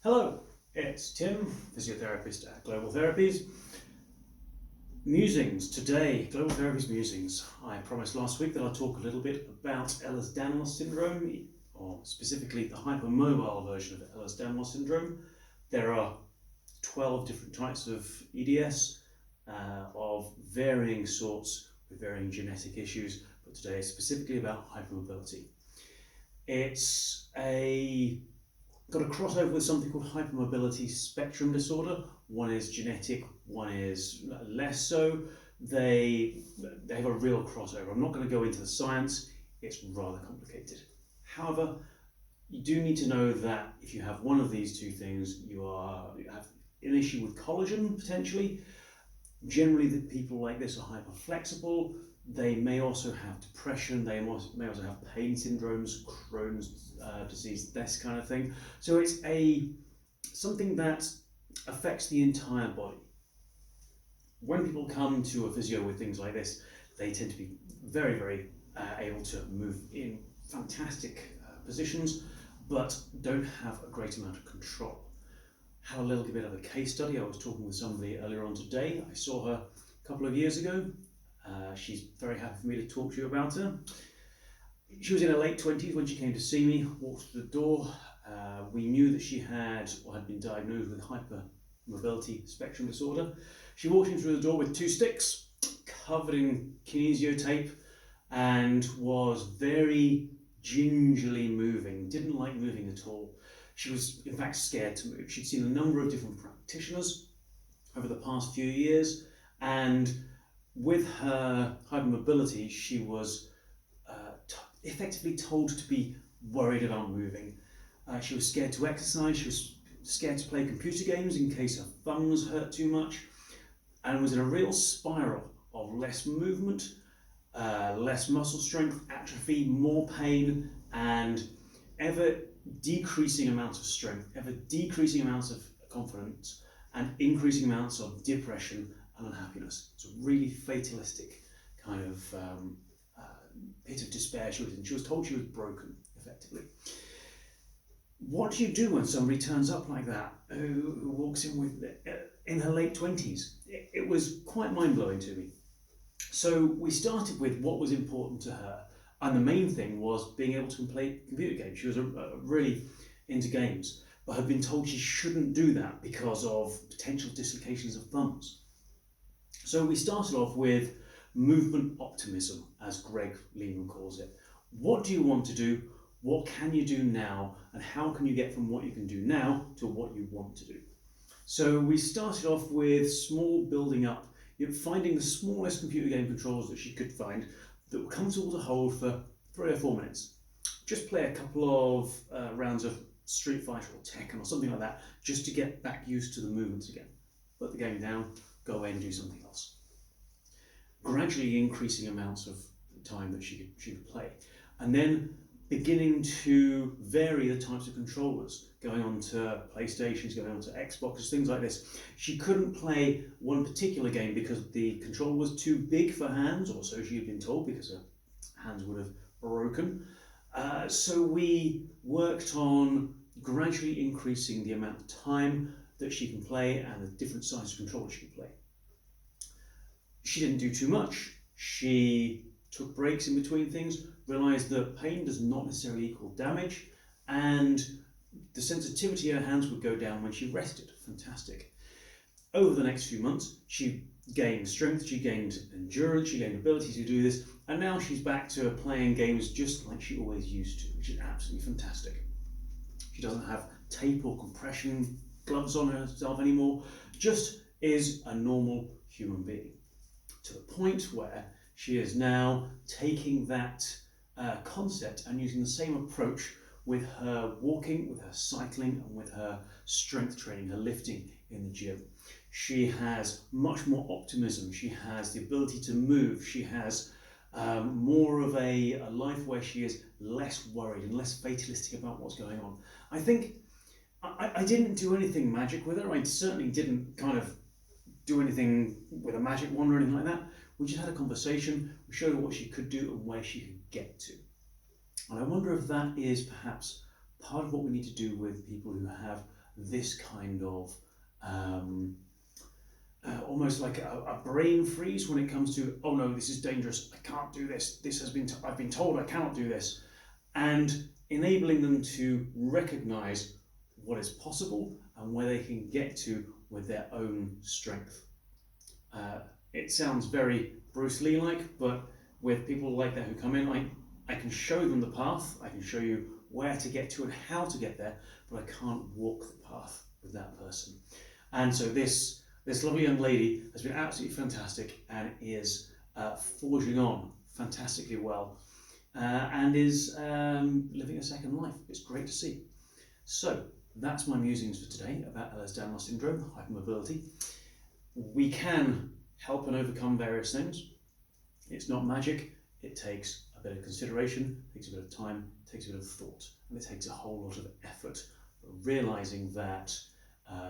Hello, it's Tim, physiotherapist at Global Therapies. Musings, today, Global Therapies Musings. I promised last week that I'd talk a little bit about Ehlers-Danlos syndrome, or specifically the hypermobile version of Ehlers-Danlos syndrome. There are 12 different types of EDS of varying sorts with varying genetic issues, but today is specifically about hypermobility. It's got a crossover with something called hypermobility spectrum disorder. One is genetic, one is less so. They have a real crossover. I'm not going to go into the science, it's rather complicated. However, you do need to know that if you have one of these two things, you have an issue with collagen potentially. Generally, the people like this are hyperflexible. They may also have depression, they may also have pain syndromes, Crohn's disease, this kind of thing. So it's something that affects the entire body. When people come to a physio with things like this, they tend to be very, very able to move in fantastic positions, but don't have a great amount of control. Had a little bit of a case study. I was talking with somebody earlier on today. I saw her a couple of years ago. She's very happy for me to talk to you about her. She was in her late 20s when she came to see me, walked through the door. We knew that she had been diagnosed with hypermobility spectrum disorder. She walked in through the door with 2 sticks, covered in kinesio tape, and was very gingerly moving, didn't like moving at all. She was in fact scared to move. She'd seen a number of different practitioners over the past few years, and with her hypermobility, she was effectively told to be worried about moving. She was scared to exercise, she was scared to play computer games in case her thumbs hurt too much, and was in a real spiral of less movement, less muscle strength, atrophy, more pain, and ever decreasing amounts of strength, ever decreasing amounts of confidence, and increasing amounts of depression and unhappiness. It's a really fatalistic kind of pit of despair she was in. She was told she was broken, effectively. What do you do when somebody turns up like that, who walks in with in her late 20s? It was quite mind-blowing to me. So we started with what was important to her, and the main thing was being able to play computer games. She was really into games, but had been told she shouldn't do that because of potential dislocations of thumbs. So we started off with movement optimism, as Greg Lynne calls it. What do you want to do? What can you do now? And how can you get from what you can do now to what you want to do? So we started off with small building up, finding the smallest computer game controls that she could find that were comfortable to hold for 3 or 4 minutes. Just play a couple of rounds of Street Fighter or Tekken or something like that, just to get back used to the movements again. Put the game down, go away and do something else. Gradually increasing amounts of time that she could play, and then beginning to vary the types of controllers, going on to PlayStations, going on to Xboxes, things like this. She couldn't play one particular game because the controller was too big for hands, or so she had been told, because her hands would have broken. So we worked on gradually increasing the amount of time that she can play and the different sizes of controllers she can play. She didn't do too much. She took breaks in between things, realised that pain does not necessarily equal damage, and the sensitivity of her hands would go down when she rested. Fantastic. Over the next few months, she gained strength, she gained endurance, she gained ability to do this, and now she's back to playing games just like she always used to, which is absolutely fantastic. She doesn't have tape or compression gloves on herself anymore, just is a normal human being. To the point where she is now taking that concept and using the same approach with her walking, with her cycling, and with her strength training, her lifting in the gym. She has much more optimism. She has the ability to move. She has more of a life where she is less worried and less fatalistic about what's going on. I think I didn't do anything magic with her. I certainly didn't kind of do anything with a magic wand or anything like that. We just had a conversation, we showed her what she could do and where she could get to. And I wonder if that is perhaps part of what we need to do with people who have this kind of almost like a brain freeze when it comes to, oh no, this is dangerous, I can't do this, I've been told I cannot do this, and enabling them to recognize what is possible and where they can get to with their own strength. It sounds very Bruce Lee-like, but with people like that who come in, I can show them the path, I can show you where to get to and how to get there, but I can't walk the path with that person. And so this lovely young lady has been absolutely fantastic and is forging on fantastically well and is living a second life. It's great to see. So that's my musings for today about Ehlers-Danlos syndrome, hypermobility. We can help and overcome various things. It's not magic. It takes a bit of consideration, it takes a bit of time, it takes a bit of thought, and it takes a whole lot of effort, realizing that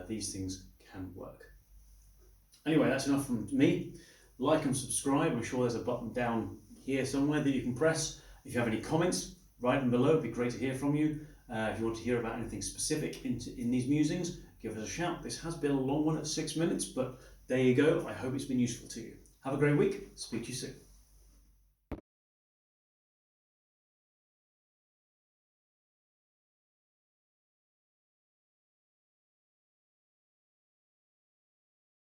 these things can work. Anyway, that's enough from me. Like and subscribe. I'm sure there's a button down here somewhere that you can press. If you have any comments, write them below. It'd be great to hear from you. If you want to hear about anything specific in these musings, give us a shout. This has been a long one at 6 minutes, but there you go. I hope it's been useful to you. Have a great week. Speak to you soon.